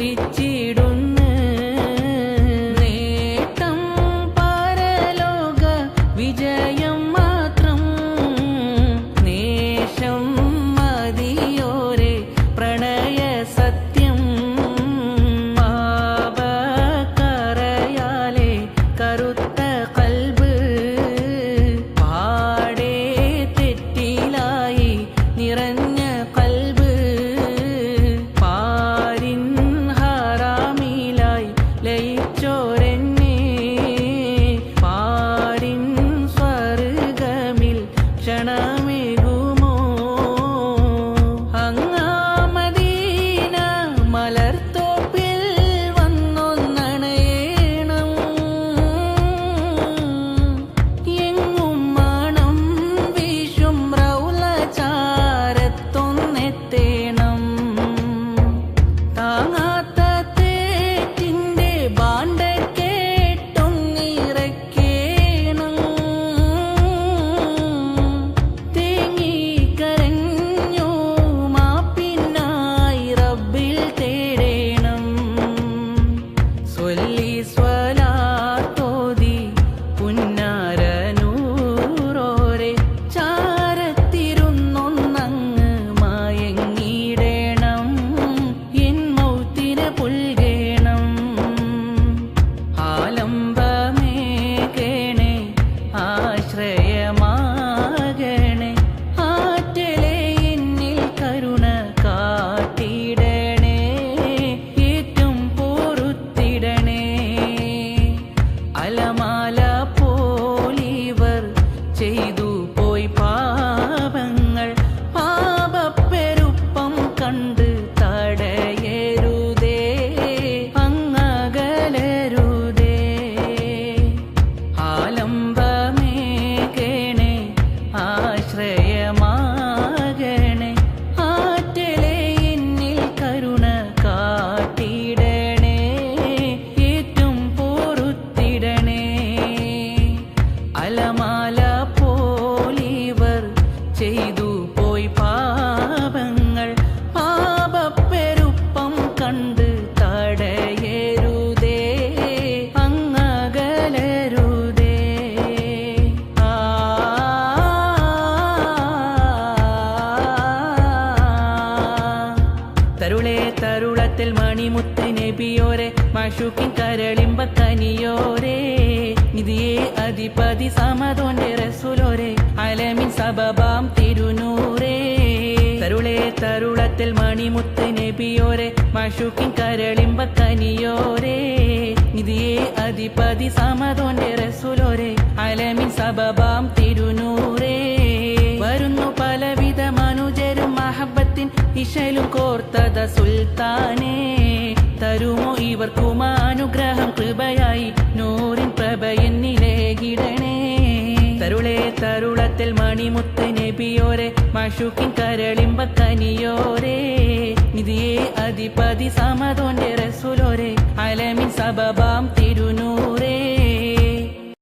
സൂക്ഷിച്ചിടുന്നു. നേട്ടം പരലോക വിജയം മാത്രം. നേശം മതിയോരെ പ്രണയ സത്യം. പാപക്കറയാലെ കറുത്ത കൽബ് പാടെ തെറ്റിലായി നിറഞ്ഞ കൽബ്. പാരിൻ ഹറാമിലായി ലയിച്ചോരെന്നെ. പാരിൻ സ്വർഗമിൽ ക്ഷണമേകുമോ? അങ്ങാ മദീന മലർത്തോപ്പിൽ വന്നൊന്നണയേണം. എങ്ങും മണം വീശും റൗള ചാരത്തൊന്നെത്തേണം. താങ്ങാത്ത തേറ്റിന്റെ ബാണ്ട കേട്ടൊന്നിറക്കേണം. തേങ്ങിക്കരഞ്ഞു മാപ്പിനായി റബ്ബിൽ തേടേണം. സ്വല്ലി സ്വലാത്തോതി പുന്നാര നൂറോരെ ചാരത്തിരുന്നൊന്നങ്ങ് മയങ്ങിടേണം. എൻ മൗത്തിനെ പുൽകേണം. ആലംബമേകേണേ ആശ്രയമാകണേ. ആറ്റലെ എന്നിൽ കരുണ കാട്ടിടണേ. ഏറ്റവും പൊറുത്തിടണേ. അലമാല പോലിവർ ചെയ്തു പോയി പാപങ്ങൾ. പാപപ്പെരുപ്പം കണ്ട് തടയരുതേ. അങ്ങകലരുതേ. ആലംബമേകേണേ ആശ്രയമാകണേ. ആറ്റലെ എന്നിൽ കരുണ കാട്ടിടണേ. ഏറ്റവും പൊറുത്തിടണേ. അലമാല പോലിവർ ചെയ്തു പോയി പാപങ്ങൾ. പാപപ്പെരുപ്പം കണ്ട് തടയരുതേ. അങ്ങകലരുതേ. തരുളേ തരുളത്തിൽ മണിമുത്ത് നബിയോരെ മഷൂക്കിൻ കരളിമ്പക്കനിയോരെ. നിധിയെ അധിപതി സമതോന്റെ റസൂലോരെ അലമിൻ സബബാം തിരുനൂറേ. തരുളേ തരുളത്തിൽ മണിമുത്ത് നബിയോരെ മഷൂക്കിൻ കരളിമ്പക്കനിയോരെ. നിധിയെ അധിപതി സമതോന്റെ റസൂലോരെ അലമിൻ സബബാം തിരുനൂറേ. തരുളേ തരുളത്തിൽ മണിമുത്ത് നബിയോരെ മഷൂക്കിൻ കരളിമ്പക്കനിയോരെ. നിധിയെ അധിപതി സമതോന്റെ റസൂലോരെ അലമിൻ സബബാം തിരുനൂറേ. തരുളേ തരുളത്തിൽ മണിമുത്ത് നബിയോരെ മഷൂക്കിൻ കരളിമ്പക്കനിയോരെ. നിധിയെ അധിപതി സമതോന്റെ റസൂലോരെ അലമിൻ സബബാം തിരുനൂറേ. വരുന്നു പലവിധ മനുജരും മഹബത്തിൻ ഇശലും കോർത്തത സുൽത്താനേ. തരുമോ ഇവർക്കും അനുഗ്രഹം കൃപയായി നൂറിൻ പ്രഭയെന്നിലേകിടണേ. തരുളേ തരുളത്തിൽ മണിമുത്ത് നബിയോരെ മഷൂക്കിൻ കരളിമ്പക്കനിയോരെ. നിധിയെ അധിപതി സമതോന്റെ റസൂലോരെ അലമിൻ സബബാം